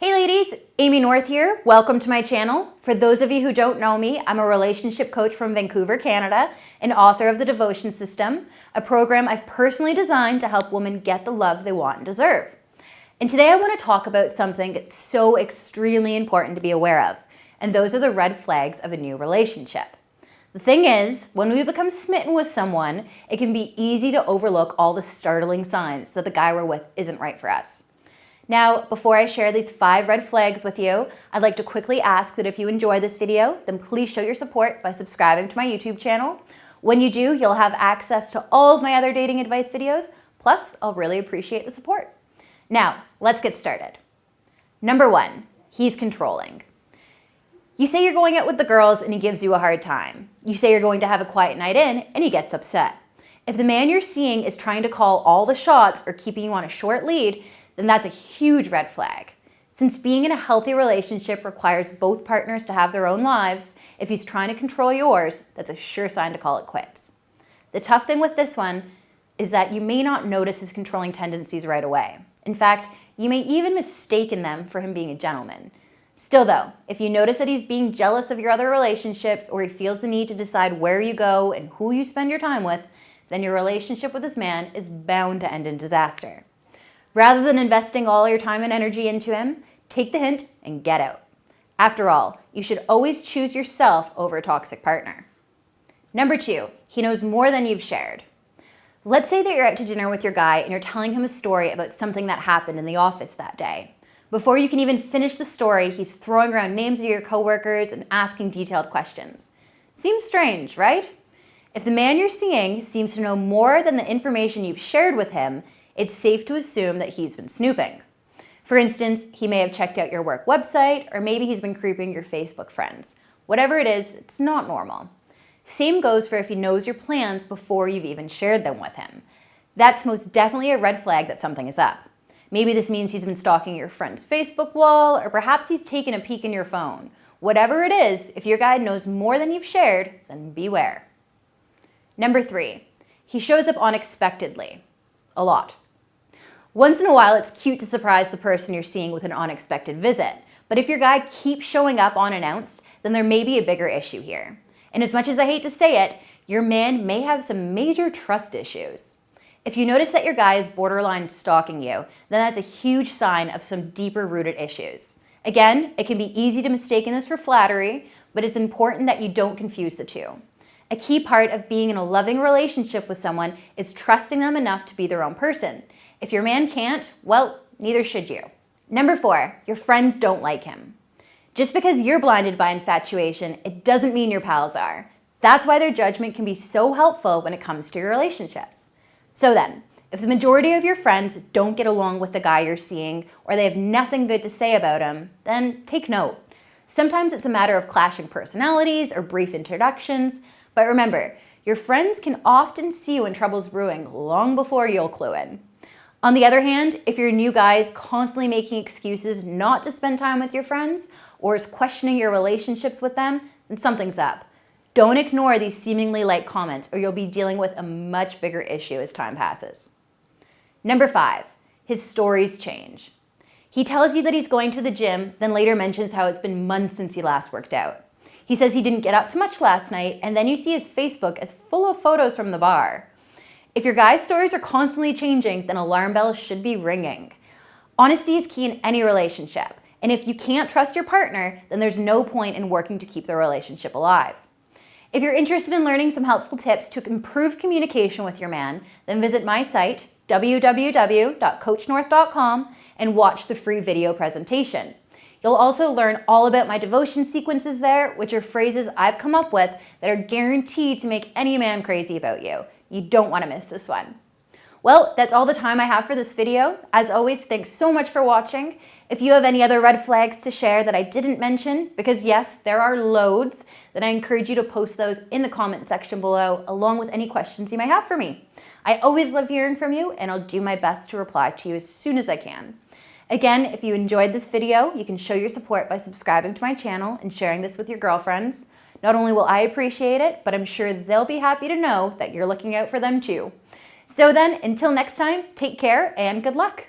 Hey ladies, Amy North here. Welcome to my channel. For those of you who don't know me, I'm a relationship coach from Vancouver, Canada, and author of The Devotion System, a program I've personally designed to help women get the love they want and deserve. And today I want to talk about something that's so extremely important to be aware of, and those are the red flags of a new relationship. The thing is, when we become smitten with someone, it can be easy to overlook all the startling signs that the guy we're with isn't right for us. Now, before I share these 5 red flags with you, I'd like to quickly ask that if you enjoy this video, then please show your support by subscribing to my YouTube channel. When you do, you'll have access to all of my other dating advice videos, plus I'll really appreciate the support. Now, let's get started. Number 1, he's controlling. You say you're going out with the girls and he gives you a hard time. You say you're going to have a quiet night in and he gets upset. If the man you're seeing is trying to call all the shots or keeping you on a short lead, then that's a huge red flag. Since being in a healthy relationship requires both partners to have their own lives, if he's trying to control yours, that's a sure sign to call it quits. The tough thing with this one is that you may not notice his controlling tendencies right away. In fact, you may even mistaken them for him being a gentleman. Still though, if you notice that he's being jealous of your other relationships or he feels the need to decide where you go and who you spend your time with, then your relationship with this man is bound to end in disaster. Rather than investing all your time and energy into him, take the hint and get out. After all, you should always choose yourself over a toxic partner. Number 2, he knows more than you've shared. Let's say that you're out to dinner with your guy and you're telling him a story about something that happened in the office that day. Before you can even finish the story, he's throwing around names of your coworkers and asking detailed questions. Seems strange, right? If the man you're seeing seems to know more than the information you've shared with him, it's safe to assume that he's been snooping. For instance, he may have checked out your work website, or maybe he's been creeping your Facebook friends. Whatever it is, it's not normal. Same goes for if he knows your plans before you've even shared them with him. That's most definitely a red flag that something is up. Maybe this means he's been stalking your friend's Facebook wall, or perhaps he's taken a peek in your phone. Whatever it is, if your guy knows more than you've shared, then beware. Number 3, he shows up unexpectedly. A lot. Once in a while, it's cute to surprise the person you're seeing with an unexpected visit. But if your guy keeps showing up unannounced, then there may be a bigger issue here. And as much as I hate to say it, your man may have some major trust issues. If you notice that your guy is borderline stalking you, then that's a huge sign of some deeper rooted issues. Again, it can be easy to mistake this for flattery, but it's important that you don't confuse the two. A key part of being in a loving relationship with someone is trusting them enough to be their own person. If your man can't, well, neither should you. Number 4, your friends don't like him. Just because you're blinded by infatuation, it doesn't mean your pals are. That's why their judgment can be so helpful when it comes to your relationships. So then, if the majority of your friends don't get along with the guy you're seeing, or they have nothing good to say about him, then take note. Sometimes it's a matter of clashing personalities or brief introductions, but remember, your friends can often see when trouble's brewing long before you'll clue in. On the other hand, if your new guy is constantly making excuses not to spend time with your friends or is questioning your relationships with them, then something's up. Don't ignore these seemingly light comments or you'll be dealing with a much bigger issue as time passes. Number 5, his stories change. He tells you that he's going to the gym, then later mentions how it's been months since he last worked out. He says he didn't get up to much last night, and then you see his Facebook as full of photos from the bar. If your guy's stories are constantly changing, then alarm bells should be ringing. Honesty is key in any relationship, and if you can't trust your partner, then there's no point in working to keep the relationship alive. If you're interested in learning some helpful tips to improve communication with your man, then visit my site, www.coachnorth.com, and watch the free video presentation. You'll also learn all about my devotion sequences there, which are phrases I've come up with that are guaranteed to make any man crazy about you. You don't want to miss this one. Well, that's all the time I have for this video. As always, thanks so much for watching. If you have any other red flags to share that I didn't mention, because yes, there are loads, then I encourage you to post those in the comment section below, along with any questions you may have for me. I always love hearing from you, and I'll do my best to reply to you as soon as I can. Again, if you enjoyed this video, you can show your support by subscribing to my channel and sharing this with your girlfriends. Not only will I appreciate it, but I'm sure they'll be happy to know that you're looking out for them too. So then, until next time, take care and good luck.